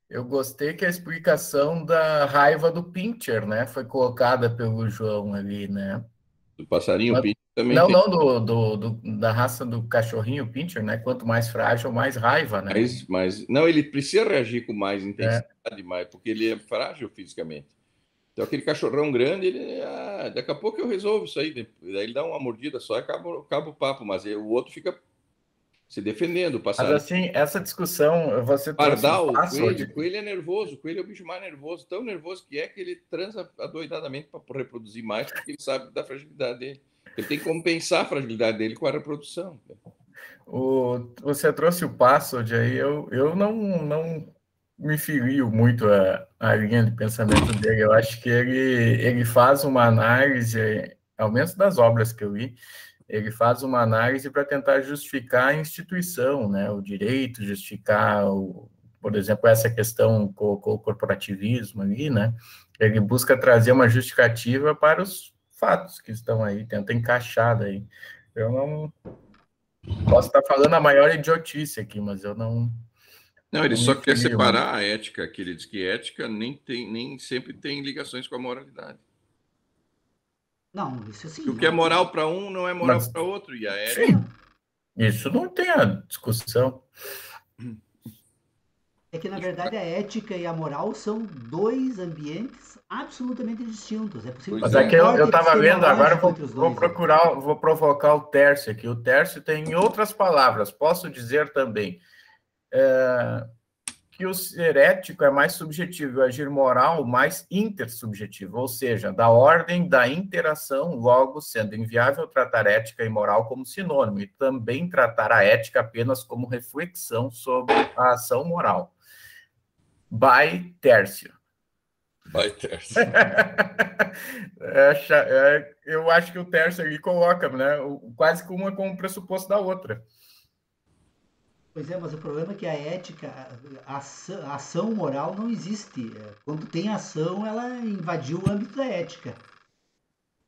eu gostei que a explicação da raiva do Pincher, né, foi colocada pelo João ali, né? Do passarinho pinto também Não, tem. não, da raça do cachorrinho Pincher, né? Quanto mais frágil, mais raiva, né? Mas não, ele precisa reagir com mais É. intensidade, porque ele é frágil fisicamente. Então, aquele cachorrão grande, daqui a pouco eu resolvo isso aí. Daí ele dá uma mordida só e acaba o papo, mas o outro fica se defendendo, o Mas passarinho. assim, essa discussão, você trouxe Pardal, um passo o coelho é nervoso, o coelho é o bicho mais nervoso, tão nervoso que ele transa adoidadamente para reproduzir mais, porque ele sabe da fragilidade dele. Ele tem que compensar a fragilidade dele com a reprodução. Você trouxe o Password aí, eu não me filio muito à linha de pensamento dele. Eu acho que ele faz uma análise, ao menos das obras que eu li, ele faz uma análise para tentar justificar a instituição, né? O direito, justificar, por exemplo, essa questão com o corporativismo ali, né? Ele busca trazer uma justificativa para os fatos que estão aí, tenta encaixar daí. Eu não posso estar falando a maior idiotice aqui, mas eu não. Não, ele Não só me quer filio separar a ética, que ele diz que ética nem sempre tem ligações com a moralidade. Não, isso sim. O que é moral para um não é moral Mas, para outro, e a ética. sim, isso não tem a discussão. É que, na verdade, a ética e a moral são dois ambientes absolutamente distintos. É possível Pois Mas fazer é um que eu corte estava lendo, agora eu epistemológico entre os vou dois. procurar, vou provocar o Tércio aqui. O Tércio tem outras palavras, posso dizer também. Que o ser ético é mais subjetivo, o agir moral mais intersubjetivo, ou seja, da ordem da interação, logo sendo inviável tratar ética e moral como sinônimo, e também tratar a ética apenas como reflexão sobre a ação moral. By Tércio. Vai, Tércio. Eu acho que o Tércio ali coloca, né, quase que uma como pressuposto da outra. Pois é, mas o problema é que a ética, a ação moral não existe. Quando tem ação, ela invadiu o âmbito da ética.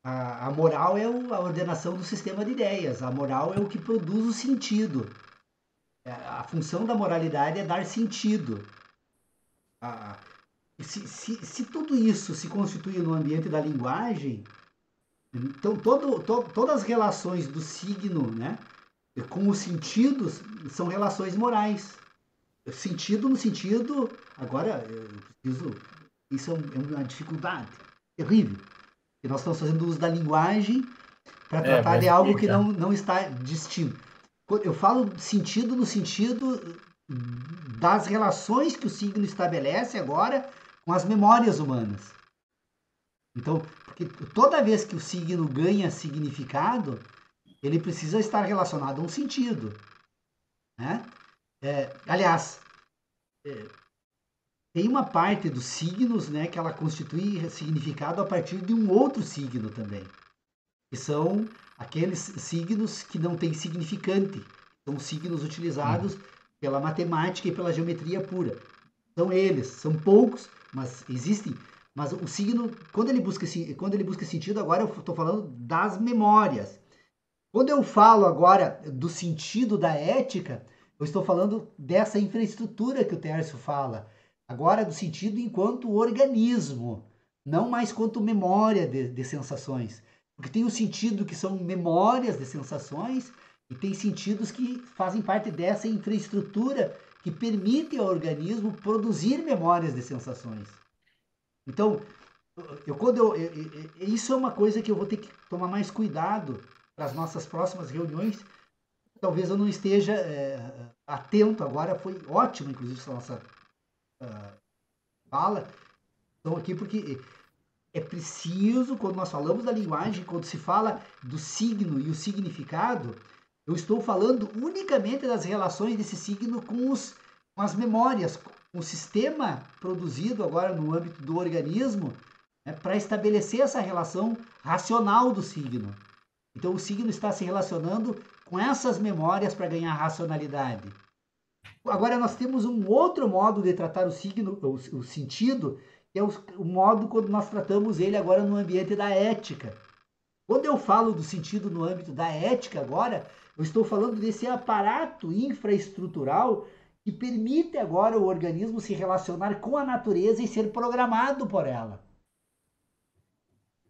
A moral é a ordenação do sistema de ideias. A moral é o que produz o sentido. A função da moralidade é dar sentido. Se tudo isso se constitui no ambiente da linguagem, então todas as relações do signo, né, com os sentidos são relações morais. Sentido no sentido. Agora, eu preciso. Isso é uma dificuldade terrível. E nós estamos fazendo uso da linguagem para tratar de algo que não está distinto. Eu falo sentido no sentido das relações que o signo estabelece agora com as memórias humanas. Então, porque toda vez que o signo ganha significado, ele precisa estar relacionado a um sentido. Né? Aliás, tem uma parte dos signos, né, que ela constitui significado a partir de um outro signo também. Que são aqueles signos que não têm significante. São signos utilizados pela matemática e pela geometria pura. São eles, são poucos, mas existem. Mas o signo, quando ele busca sentido, agora eu estou falando das memórias. Quando eu falo agora do sentido da ética, eu estou falando dessa infraestrutura que o Tércio fala. Agora do sentido enquanto organismo. não mais quanto memória de sensações. Porque tem o sentido que são memórias de sensações e tem sentidos que fazem parte dessa infraestrutura que permite ao organismo produzir memórias de sensações. Então, isso é uma coisa que eu vou ter que tomar mais cuidado para as nossas próximas reuniões. Talvez eu não esteja atento agora, foi ótimo, inclusive, essa nossa fala. Então, aqui, porque é preciso, quando nós falamos da linguagem, quando se fala do signo e o significado, eu estou falando unicamente das relações desse signo com as memórias, com o sistema produzido agora no âmbito do organismo, para estabelecer essa relação racional do signo. Então, o signo está se relacionando com essas memórias para ganhar racionalidade. Agora, nós temos um outro modo de tratar o signo, o sentido, que é o modo quando nós tratamos ele agora no ambiente da ética. Quando eu falo do sentido no âmbito da ética agora, eu estou falando desse aparato infraestrutural que permite agora o organismo se relacionar com a natureza e ser programado por ela.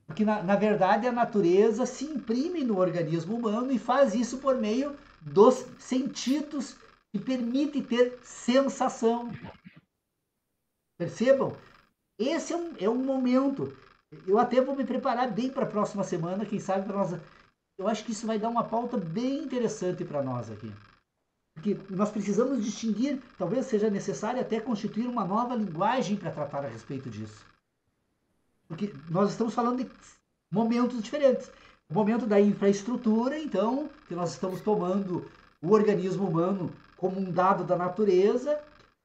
Porque, na verdade, a natureza se imprime no organismo humano e faz isso por meio dos sentidos que permite ter sensação. Percebam? Esse é um momento. Eu até vou me preparar bem para a próxima semana, quem sabe para nós. Eu acho que isso vai dar uma pauta bem interessante para nós aqui. Porque nós precisamos distinguir, talvez seja necessário até constituir uma nova linguagem para tratar a respeito disso. Porque nós estamos falando de momentos diferentes. O momento da infraestrutura, então, que nós estamos tomando o organismo humano como um dado da natureza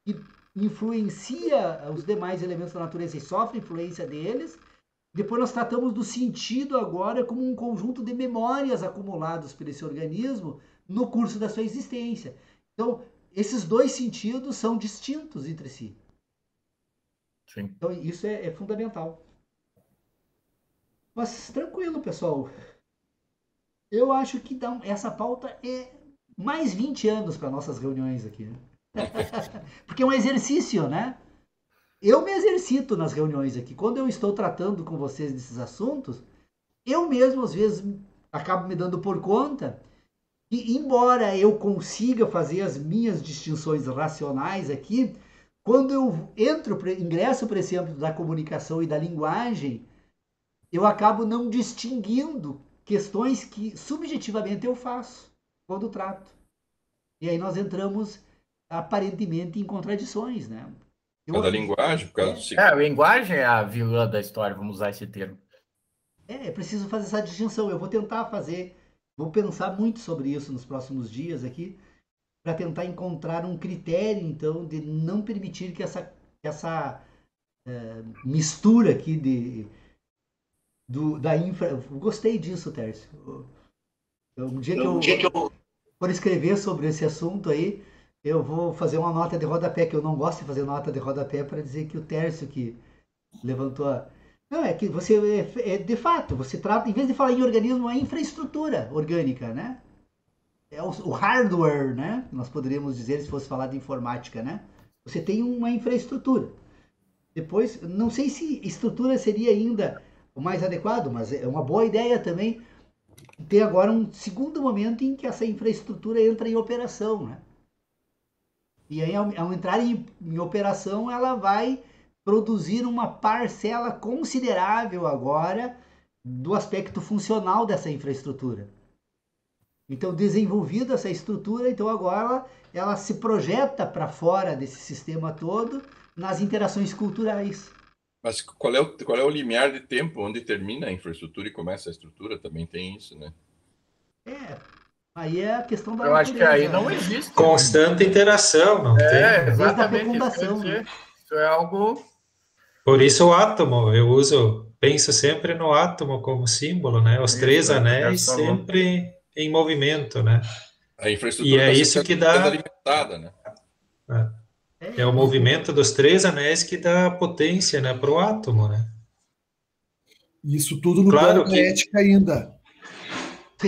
e influencia os demais elementos da natureza e sofre influência deles. Depois nós tratamos do sentido agora como um conjunto de memórias acumuladas por esse organismo no curso da sua existência. Então, esses dois sentidos são distintos entre si. Sim. Então, isso é fundamental. Mas, tranquilo, pessoal. Eu acho que essa pauta é mais 20 anos para nossas reuniões aqui. Né? Porque é um exercício, né? Eu me exercito nas reuniões aqui. Quando eu estou tratando com vocês desses assuntos, eu mesmo, às vezes, acabo me dando por conta que, embora eu consiga fazer as minhas distinções racionais aqui, quando eu ingresso para esse âmbito da comunicação e da linguagem, eu acabo não distinguindo questões que subjetivamente eu faço quando trato. E aí nós entramos aparentemente em contradições, né? Por causa da linguagem, por causa do signo. A linguagem é a vilã da história, vamos usar esse termo. É preciso fazer essa distinção. Eu vou tentar fazer, vou pensar muito sobre isso nos próximos dias aqui, para tentar encontrar um critério, então, de não permitir que essa mistura aqui da infra... Eu gostei disso, Tércio. Um dia que eu for escrever sobre esse assunto aí, eu vou fazer uma nota de rodapé, que eu não gosto de fazer nota de rodapé, para dizer que o Tércio que levantou a... Não, é que você, de fato, você trata, em vez de falar em organismo, é infraestrutura orgânica, né? É o hardware, né? Nós poderíamos dizer, se fosse falar de informática, né? Você tem uma infraestrutura. Depois, não sei se estrutura seria ainda o mais adequado, mas é uma boa ideia também ter agora um segundo momento em que essa infraestrutura entra em operação, né? E aí, ao entrar em operação, ela vai produzir uma parcela considerável agora do aspecto funcional dessa infraestrutura. Então, desenvolvida essa estrutura, então agora ela se projeta para fora desse sistema todo nas interações culturais. Mas qual é o limiar de tempo onde termina a infraestrutura e começa a estrutura? Também tem isso, né? Aí é a questão da Eu acho que aí não existe. Constante interação, não tem. Exatamente. Isso é algo... Por isso o átomo, penso sempre no átomo como símbolo, né? Os três anéis sempre em movimento, né? A infraestrutura e é isso que dá alimentada, né? É o movimento dos três anéis que dá potência, né, para o átomo, né? Isso tudo no plano da ética ainda.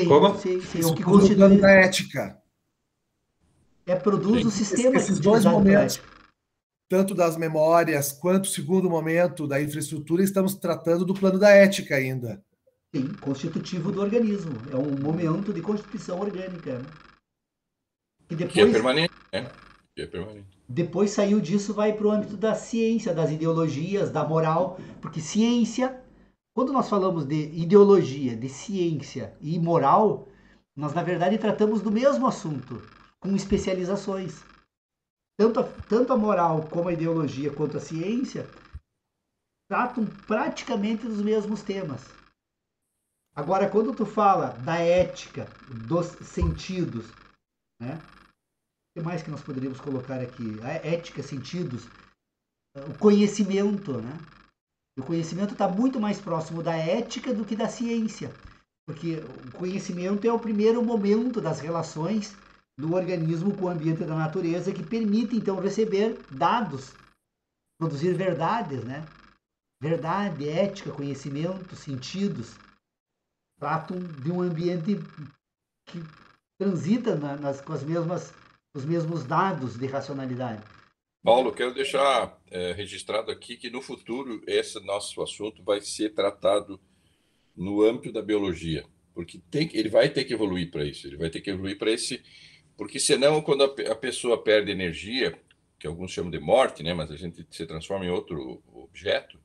Como? Isso tudo no plano da ética. Produz o sistema. Esses dois momentos. tanto das memórias quanto, segundo momento, da infraestrutura, estamos tratando do plano da ética ainda. Sim, constitutivo do organismo. É um momento de constituição orgânica. Né? Que é permanente, né? Que é permanente. Depois saiu disso, vai para o âmbito da ciência, das ideologias, da moral, porque ciência, quando nós falamos de ideologia, de ciência e moral, nós na verdade tratamos do mesmo assunto, com especializações. Tanto a moral como a ideologia quanto a ciência tratam praticamente dos mesmos temas. Agora, quando tu fala da ética, dos sentidos, né? O que mais que nós poderíamos colocar aqui? A ética, sentidos, o conhecimento, né? O conhecimento está muito mais próximo da ética do que da ciência, porque o conhecimento é o primeiro momento das relações do organismo com o ambiente da natureza que permite, então, receber dados, produzir verdades, né? Verdade, ética, conhecimento, sentidos, tratam de um ambiente que transita com os mesmos dados de racionalidade. Paulo, quero deixar registrado aqui que no futuro esse nosso assunto vai ser tratado no âmbito da biologia, porque ele vai ter que evoluir para isso, porque senão quando a pessoa perde energia, que alguns chamam de morte, né, mas a gente se transforma em outro objeto,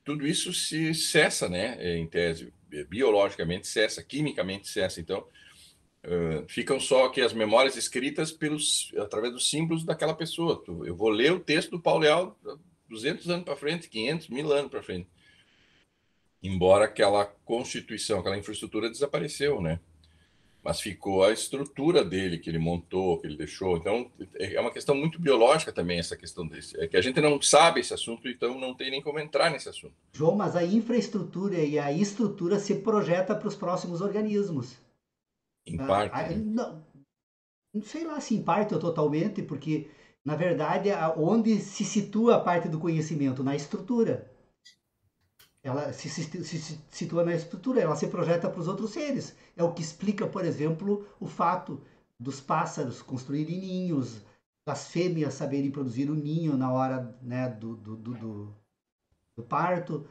tudo isso se cessa, né, em tese, biologicamente cessa, quimicamente cessa, então ficam só aqui as memórias escritas através dos símbolos daquela pessoa. Eu vou ler o texto do Paulo Leal 200 anos para frente, 500, 1000 anos para frente. Embora aquela constituição, aquela infraestrutura desapareceu, né? Mas ficou a estrutura dele, que ele montou, que ele deixou. Então, é uma questão muito biológica também, essa questão desse. É que a gente não sabe esse assunto, então não tem nem como entrar nesse assunto. João, mas a infraestrutura e a estrutura se projeta para os próximos organismos. Em parte. Não sei lá se em parte ou totalmente, porque, na verdade, onde se situa a parte do conhecimento? Na estrutura. Ela se situa na estrutura, ela se projeta para os outros seres. É o que explica, por exemplo, o fato dos pássaros construírem ninhos, das fêmeas saberem produzir o ninho na hora, né, do parto,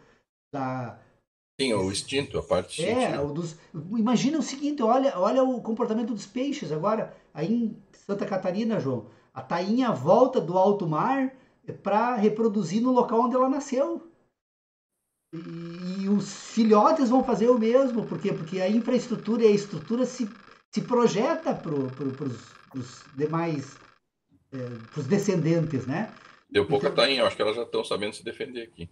Sim, o instinto, a parte imagina o seguinte, olha o comportamento dos peixes agora, aí em Santa Catarina, João. A tainha volta do alto mar para reproduzir no local onde ela nasceu. E os filhotes vão fazer o mesmo, por quê? Porque a infraestrutura e a estrutura se projeta para os demais, para os descendentes, né? Deu pouca tainha, acho que elas já estão sabendo se defender aqui.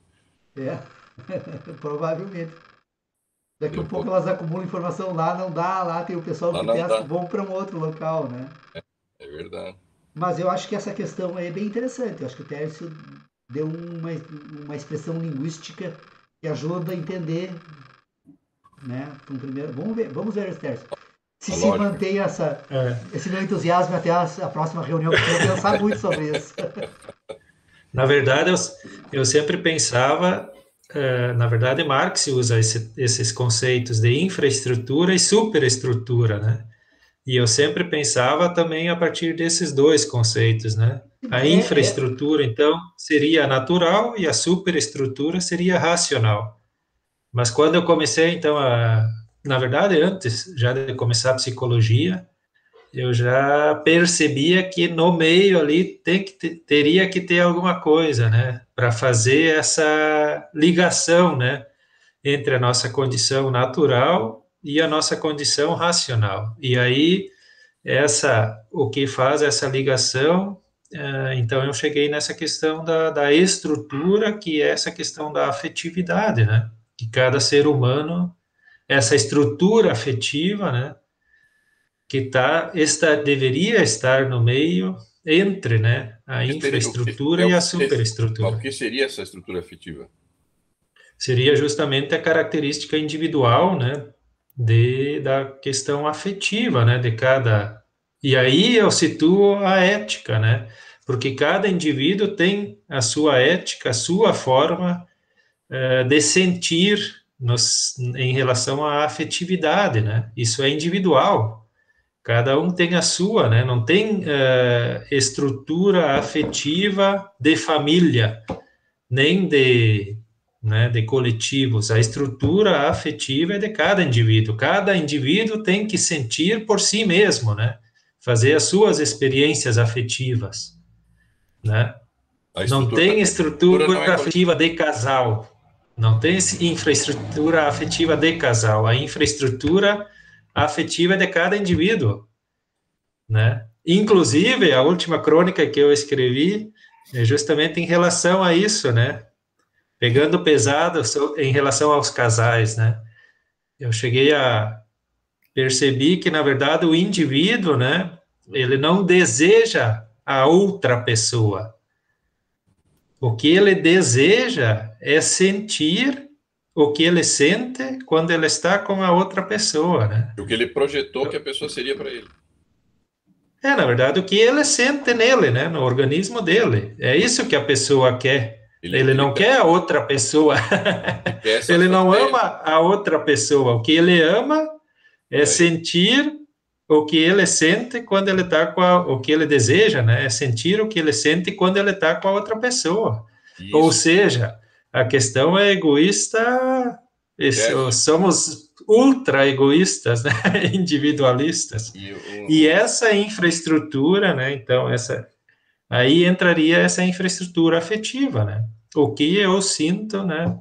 Provavelmente. Daqui a pouco elas acumulam informação lá, não dá, lá tem o pessoal que testa, vão para um outro local, né? É verdade. Mas eu acho que essa questão é bem interessante. Eu acho que o Tércio deu uma expressão linguística que ajuda a entender, né? Então, primeiro, vamos ver, Tércio. Se mantém esse meu entusiasmo até a próxima reunião, porque eu vou pensar muito sobre isso. Na verdade, eu sempre pensava, na verdade, Marx usa esses conceitos de infraestrutura e superestrutura, né? E eu sempre pensava também a partir desses dois conceitos, né? A infraestrutura, então, seria natural e a superestrutura seria racional. Mas quando eu comecei, então, na verdade, antes já de começar a psicologia, eu já percebia que no meio ali teria que ter alguma coisa, né? Para fazer essa ligação, né? Entre a nossa condição natural e a nossa condição racional. E aí, o que faz essa ligação, então eu cheguei nessa questão da estrutura, que é essa questão da afetividade, né? Que cada ser humano, essa estrutura afetiva, né? Que deveria estar no meio entre, né? A infraestrutura e a superestrutura. O que seria essa estrutura afetiva? Seria justamente a característica individual, né, da questão afetiva, né, de cada... E aí eu situo a ética, né, porque cada indivíduo tem a sua ética, a sua forma de sentir em relação à afetividade, né, isso é individual. Cada um tem a sua, né? Não tem estrutura afetiva de família, nem de, né, de coletivos. A estrutura afetiva é de cada indivíduo. Cada indivíduo tem que sentir por si mesmo, né? Fazer as suas experiências afetivas, né? Não tem estrutura afetiva de casal. Não tem infraestrutura afetiva de casal. A infraestrutura afetiva é de cada indivíduo, né? Inclusive, a última crônica que eu escrevi é justamente em relação a isso, né? Pegando pesado em relação aos casais, né? Eu cheguei a perceber que, na verdade, o indivíduo, né? Ele não deseja a outra pessoa. O que ele deseja é sentir o que ele sente quando ele está com a outra pessoa, né? O que ele projetou que a pessoa seria para ele. Na verdade, o que ele sente nele, né? No organismo dele. É isso que a pessoa quer. Ele não quer a outra pessoa. Ele não ama a outra pessoa. O que ele ama é sentir o que ele sente quando ele está com o que ele deseja, né? É sentir o que ele sente quando ele está com a outra pessoa. Isso. Ou seja, a questão é egoísta, somos ultra egoístas, né? Individualistas. E essa infraestrutura, né? Então, aí entraria essa infraestrutura afetiva, né? O que eu sinto, né?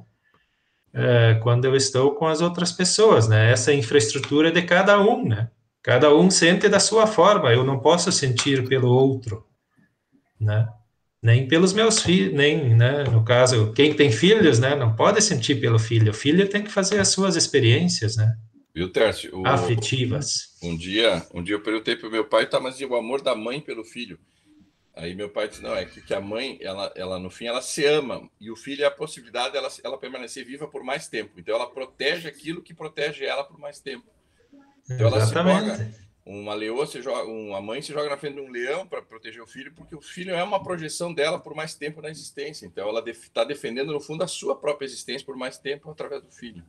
Quando eu estou com as outras pessoas, né? Essa infraestrutura é de cada um, né? Cada um sente da sua forma. Eu não posso sentir pelo outro, né? Nem pelos meus filhos, nem, né? No caso, quem tem filhos, né? Não pode sentir pelo filho. O filho tem que fazer as suas experiências, né? Viu, Tércio? Afetivas. Um dia eu perguntei para o meu pai, tá, mas e o amor da mãe pelo filho? Aí meu pai disse, não, é que a mãe, ela no fim, ela se ama, e o filho é a possibilidade dela permanecer viva por mais tempo. Então, ela protege aquilo que protege ela por mais tempo. Então, ela se joga, uma leoa, uma mãe se joga na frente de um leão para proteger o filho, porque o filho é uma projeção dela por mais tempo na existência. Então, ela está defendendo, no fundo, a sua própria existência por mais tempo através do filho.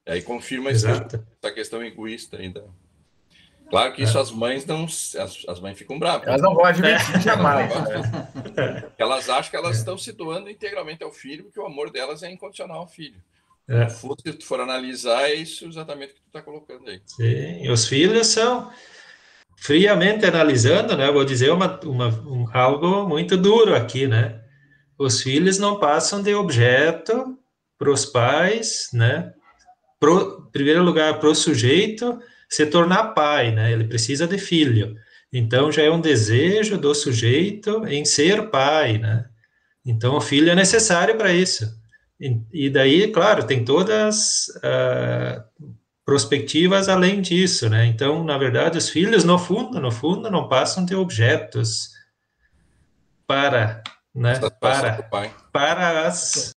Aí confirma essa questão egoísta ainda. Claro que isso as mães não... As mães ficam bravas. Elas não vão admitir jamais. Elas acham que elas estão se doando integralmente ao filho, porque o amor delas é incondicional ao filho. Se tu for analisar, é isso exatamente que tu está colocando aí. Sim, os filhos são, friamente analisando, né? Vou dizer algo muito duro aqui, né? Os filhos não passam de objeto para os pais, né? Em primeiro lugar, para o sujeito se tornar pai, né? Ele precisa de filho. Então, já é um desejo do sujeito em ser pai, né? Então, o filho é necessário para isso. E daí, claro, tem todas perspectivas além disso, né? Então, na verdade, os filhos, no fundo, não passam de objetos para, né? Para as